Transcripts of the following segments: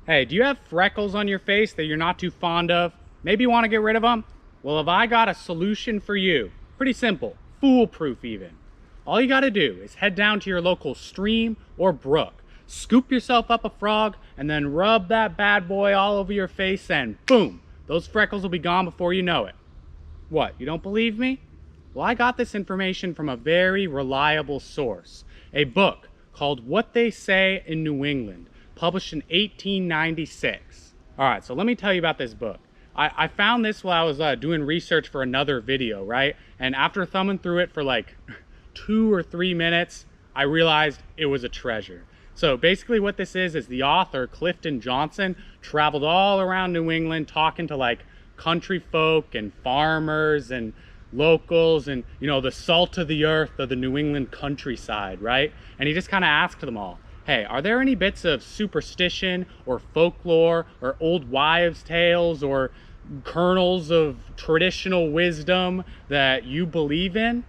Hey, do you have freckles on your face that you're not too fond of? Maybe you want to get rid of them? Well, have I got a solution for you. Pretty simple, foolproof even. All you gotta do is head down to your local stream or brook, scoop yourself up a frog, and then rub that bad boy all over your face, and boom, those freckles will be gone before you know it. What, you don't believe me? Well, I got this information from a very reliable source, a book called What They Say in New England, published in 1896. All right, so let me tell you about this book. I found this while I was doing research for another video, right? And after thumbing through it for like 2 or 3 minutes, I realized it was a treasure. So basically what this is the author, Clifton Johnson, traveled all around New England talking to like country folk and farmers and locals and, you know, the salt of the earth of the New England countryside, right? And he just kind of asked them all, hey, are there any bits of superstition or folklore or old wives' tales or kernels of traditional wisdom that you believe in?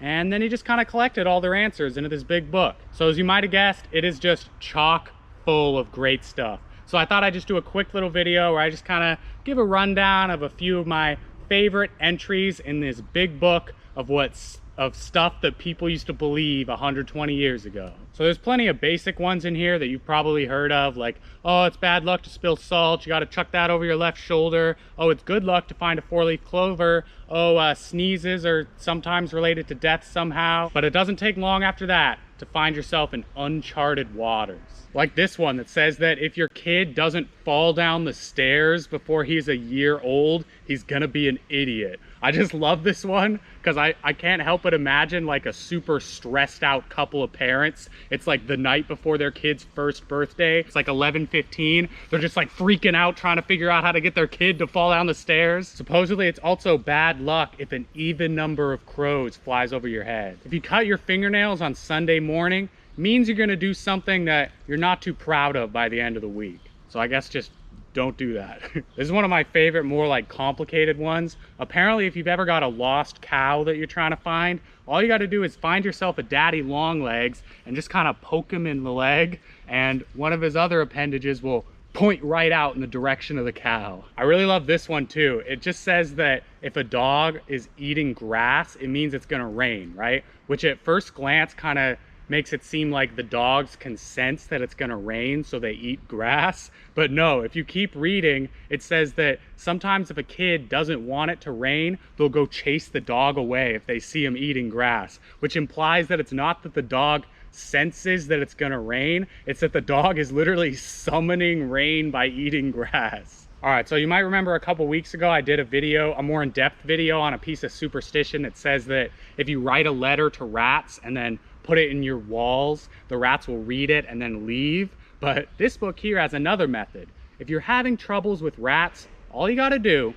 And then he just kind of collected all their answers into this big book. So as you might have guessed, it is just chock full of great stuff. So I thought I'd just do a quick little video where I just kind of give a rundown of a few of my favorite entries in this big book of stuff that people used to believe 120 years ago. So there's plenty of basic ones in here that you've probably heard of, like, oh, it's bad luck to spill salt, you got to chuck that over your left shoulder. Oh, it's good luck to find a 4-leaf clover. Oh, sneezes are sometimes related to death somehow. But it doesn't take long after that to find yourself in uncharted waters. Like this one that says that if your kid doesn't fall down the stairs before he's a year old, he's gonna be an idiot. I just love this one because I can't help but imagine like a super stressed out couple of parents. It's like the night before their kid's first birthday. It's like 11:15. They're just like freaking out trying to figure out how to get their kid to fall down the stairs. Supposedly it's also bad luck if an even number of crows flies over your head. If you cut your fingernails on Sunday morning, means you're gonna do something that you're not too proud of by the end of the week. So I guess just don't do that. This is one of my favorite, more like complicated ones. Apparently, if you've ever got a lost cow that you're trying to find, all you gotta do is find yourself a daddy long legs and just kind of poke him in the leg, and one of his other appendages will point right out in the direction of the cow. I really love this one too. It just says that if a dog is eating grass, it means it's gonna rain, right? Which at first glance kind of makes it seem like the dogs can sense that it's gonna rain, so they eat grass. But no, if you keep reading, it says that sometimes if a kid doesn't want it to rain, they'll go chase the dog away if they see him eating grass, which implies that it's not that the dog senses that it's gonna rain, it's that the dog is literally summoning rain by eating grass. All right, so you might remember a couple weeks ago I did a video, a more in-depth video on a piece of superstition that says that if you write a letter to rats and then put it in your walls, the rats will read it and then leave. But this book here has another method. If you're having troubles with rats, all you gotta do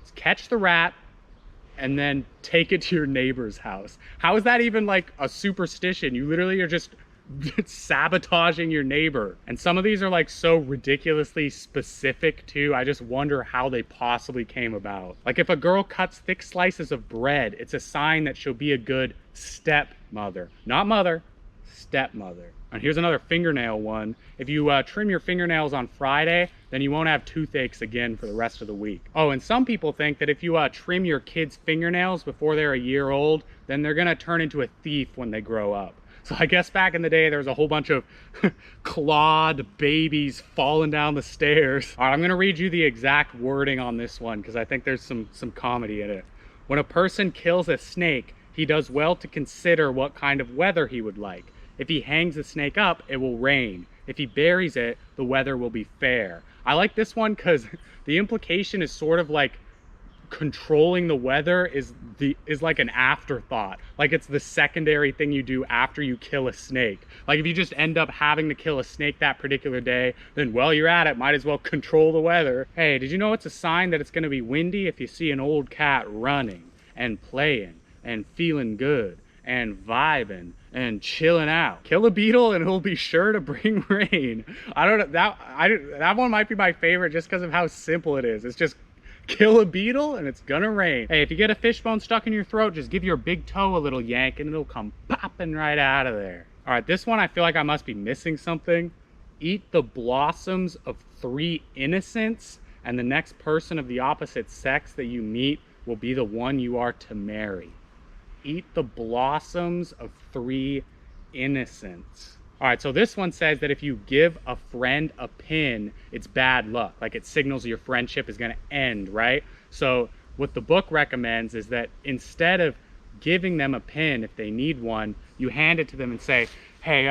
is catch the rat and then take it to your neighbor's house. How is that even like a superstition? You literally are just sabotaging your neighbor. And some of these are like so ridiculously specific too. I just wonder how they possibly came about. Like if a girl cuts thick slices of bread, it's a sign that she'll be a good stepmother. Not mother, stepmother. And here's another fingernail one. If you trim your fingernails on Friday, then you won't have toothaches again for the rest of the week. Oh, and some people think that if you trim your kids' fingernails before they're a year old, then they're gonna turn into a thief when they grow up. So I guess back in the day, there was a whole bunch of clawed babies falling down the stairs. All right, I'm gonna read you the exact wording on this one because I think there's some comedy in it. When a person kills a snake, he does well to consider what kind of weather he would like. If he hangs the snake up, it will rain. If he buries it, the weather will be fair. I like this one because the implication is sort of like controlling the weather is like an afterthought. Like it's the secondary thing you do after you kill a snake. Like if you just end up having to kill a snake that particular day, then while you're at it, might as well control the weather. Hey, did you know it's a sign that it's gonna be windy if you see an old cat running and playing and feeling good and vibing and chilling out? Kill a beetle and it'll be sure to bring rain. I don't know, that one might be my favorite just because of how simple it is. It's just kill a beetle and it's gonna rain. Hey, if you get a fishbone stuck in your throat, just give your big toe a little yank and it'll come popping right out of there. All right, this one I feel like I must be missing something. Eat the blossoms of 3 innocents, and the next person of the opposite sex that you meet will be the one you are to marry. Eat the blossoms of 3 innocents. All right, so this one says that if you give a friend a pin, it's bad luck. Like, it signals your friendship is gonna end, right? So what the book recommends is that instead of giving them a pin if they need one, you hand it to them and say, hey,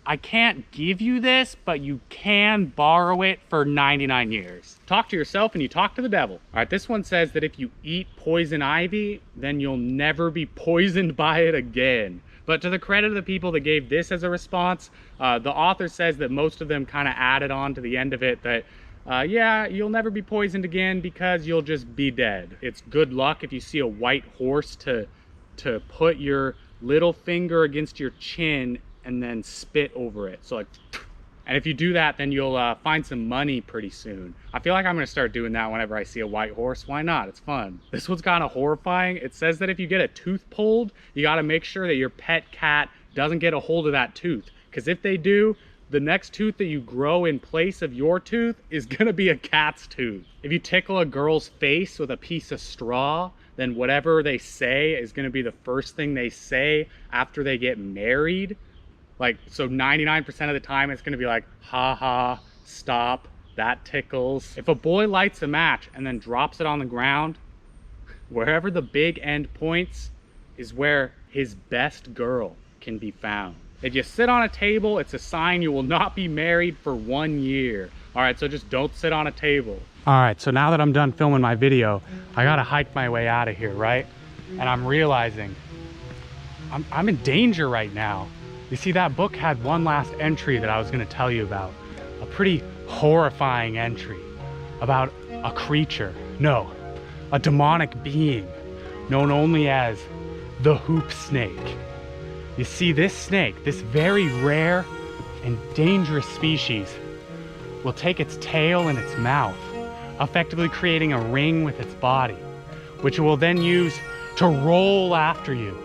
I can't give you this, but you can borrow it for 99 years. Talk to yourself and you talk to the devil. All right, this one says that if you eat poison ivy, then you'll never be poisoned by it again. But to the credit of the people that gave this as a response, the author says that most of them kind of added on to the end of it that, yeah, you'll never be poisoned again because you'll just be dead. It's good luck if you see a white horse to put your little finger against your chin and then spit over it. So like, and if you do that, then you'll find some money pretty soon. I feel like I'm gonna start doing that whenever I see a white horse. Why not? It's fun. This one's kind of horrifying. It says that if you get a tooth pulled, you gotta make sure that your pet cat doesn't get a hold of that tooth. Because if they do, the next tooth that you grow in place of your tooth is gonna be a cat's tooth. If you tickle a girl's face with a piece of straw, then whatever they say is gonna be the first thing they say after they get married. Like, so 99% of the time it's gonna be like, ha ha, stop, that tickles. If a boy lights a match and then drops it on the ground, wherever the big end points is where his best girl can be found. If you sit on a table, it's a sign you will not be married for 1 year. All right, so just don't sit on a table. All right, so now that I'm done filming my video, I gotta hike my way out of here, right? And I'm realizing I'm in danger right now. You see, that book had one last entry that I was gonna tell you about. A pretty horrifying entry about a creature, no, a demonic being known only as the hoop snake. You see, this snake, this very rare and dangerous species, will take its tail in its mouth, effectively creating a ring with its body, which it will then use to roll after you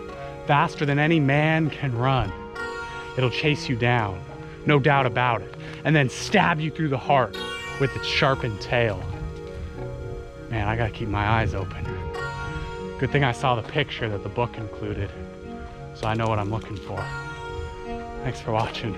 faster than any man can run. It'll chase you down, no doubt about it, and then stab you through the heart with its sharpened tail. Man, I gotta keep my eyes open. Good thing I saw the picture that the book included, so I know what I'm looking for. Thanks for watching.